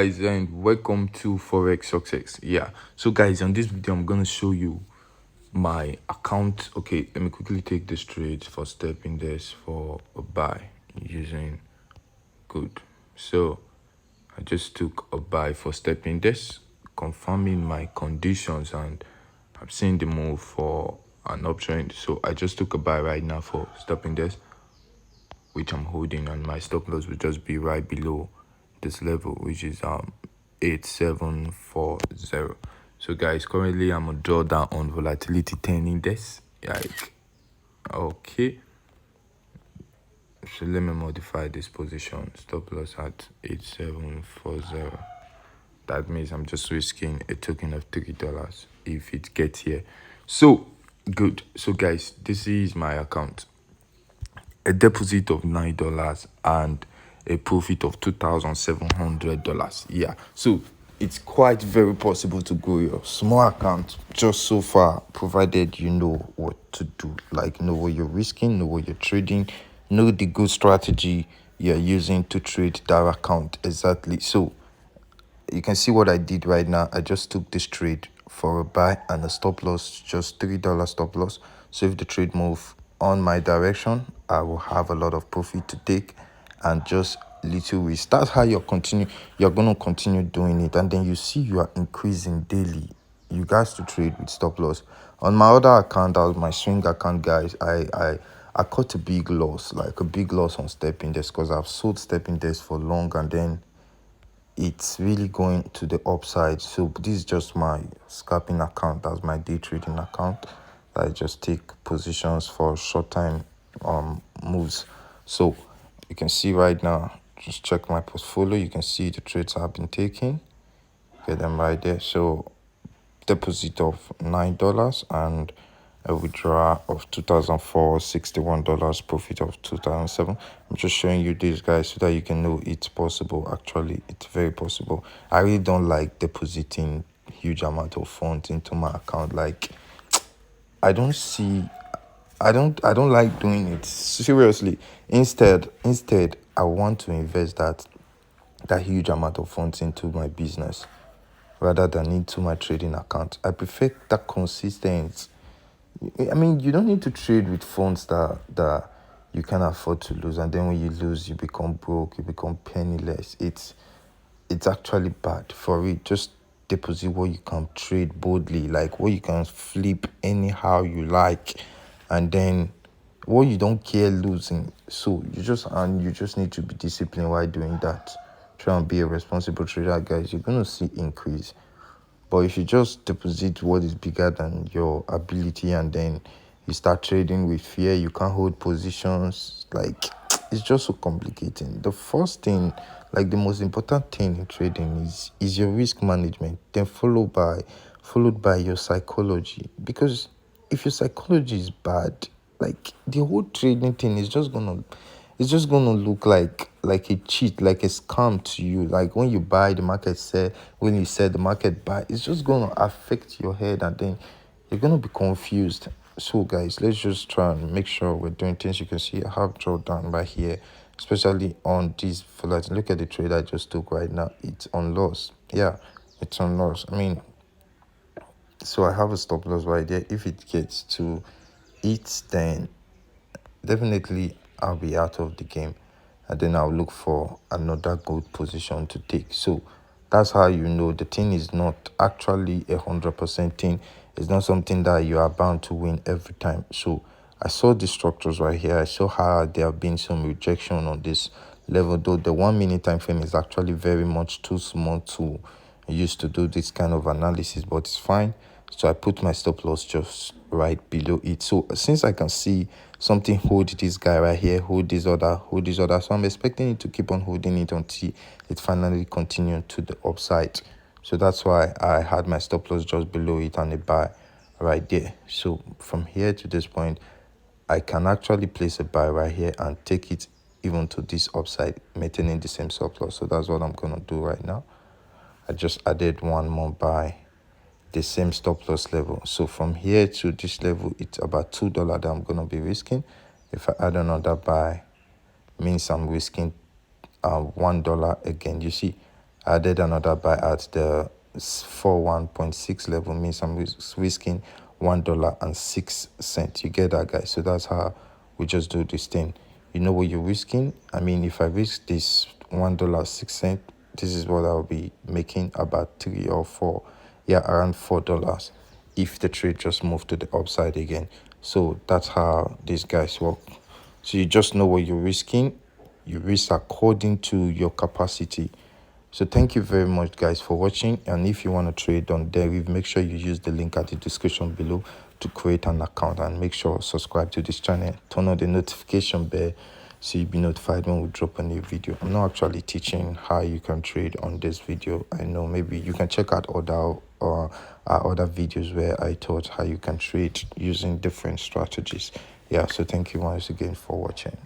Guys, and welcome to Forex Success. Yeah, so guys, on this video I'm gonna show you my account. Okay, let me quickly take this trade for Stepindex for a buy using good. So I just took a buy for Stepindex, confirming my conditions, and I'm seeing the move for an uptrend. So I just took a buy right now for Stepindex, which I'm holding, and my stop loss will just be right below this level, which is 8740. So guys, currently I'm a drawdown on volatility 10 index. Like, okay, so let me modify this position. Stop loss at 8740. That means I'm just risking a token of $3 if it gets here. So good. So guys, this is my account. A deposit of $9 and a profit of $2,700. Yeah, so it's quite very possible to grow your small account just so far, provided you know what to do, like know what you're risking, know what you're trading, know the good strategy you're using to trade that account exactly. So you can see what I did right now. I just took this trade for a buy and a stop loss, just $3 stop loss. So if the trade move on my direction, I will have a lot of profit to take and just little risk. That's how you're gonna continue doing it, and then you see you are increasing daily. You guys to trade with stop loss. On my other account, that was my swing account, guys. I caught a big loss, like a big loss on Stepindex, because I've sold Stepindex for long, and then it's really going to the upside. So this is just my scalping account. That's my day trading account. I just take positions for short time moves. So you can see right now, just check my portfolio. You can see the trades I've been taking. Get them right there. So deposit of $9 and a withdrawal of $2,461, profit of $2,007. I'm just showing you this, guys, so that you can know it's possible. Actually, it's very possible. I really don't like depositing huge amount of funds into my account. Like, I don't like doing it, seriously. Instead I want to invest that huge amount of funds into my business rather than into my trading account. I prefer that consistent. I mean, you don't need to trade with funds that you can afford to lose, and then when you lose, you become broke, you become penniless. It's actually bad. For it, just deposit what you can trade boldly, like what you can flip anyhow you like, and then what you don't care losing. So you just need to be disciplined while doing that. Try and be a responsible trader, guys. You're gonna see increase. But if you just deposit what is bigger than your ability, and then you start trading with fear, you can't hold positions, like, it's just so complicating. The first thing, like the most important thing in trading is your risk management, then followed by your psychology. Because if your psychology is bad, like the whole trading thing is just gonna look like a cheat, like a scam to you. Like when you buy, the market sell, when you sell, the market buy. It's just gonna affect your head, and then you're gonna be confused. So guys, let's just try and make sure we're doing things. You can see I have drawdown right here, especially on this volatility. Look at the trade I just took right now. It's on loss. Yeah, it's on loss. I mean, so I have a stop loss right there. If it gets to it, then definitely I'll be out of the game, and then I'll look for another good position to take. So that's how you know the thing is not actually 100% thing. It's not something that you are bound to win every time. So I saw the structures right here. I saw how there have been some rejection on this level, though the 1 minute time frame is actually very much too small to use to do this kind of analysis, but it's fine. So I put my stop loss just right below it. So since I can see something hold this guy right here, hold this other, so I'm expecting it to keep on holding it until it finally continued to the upside. So that's why I had my stop loss just below it and a buy right there. So from here to this point, I can actually place a buy right here and take it even to this upside, maintaining the same stop loss. So that's what I'm gonna do right now. I just added one more buy, the same stop loss level. So from here to this level, it's about $2 that I'm gonna be risking. If I add another buy, means I'm risking $1 again. You see, I added another buy at the 41.6 level, means I'm risking $1.06. You get that, guys? So that's how we just do this thing. You know what you're risking. I mean, if I risk this $1.06, this is what I'll be making, about 3 or 4, yeah, around $4, if the trade just moved to the upside again. So that's how these guys work. So you just know what you're risking. You risk according to your capacity. So thank you very much, guys, for watching. And if you want to trade on Deriv, make sure you use the link at the description below to create an account, and make sure subscribe to this channel, turn on the notification bell so you'll be notified when we drop a new video. I'm not actually teaching how you can trade on this video. I know maybe you can check out other videos where I taught how you can trade using different strategies. Yeah, so thank you once again for watching.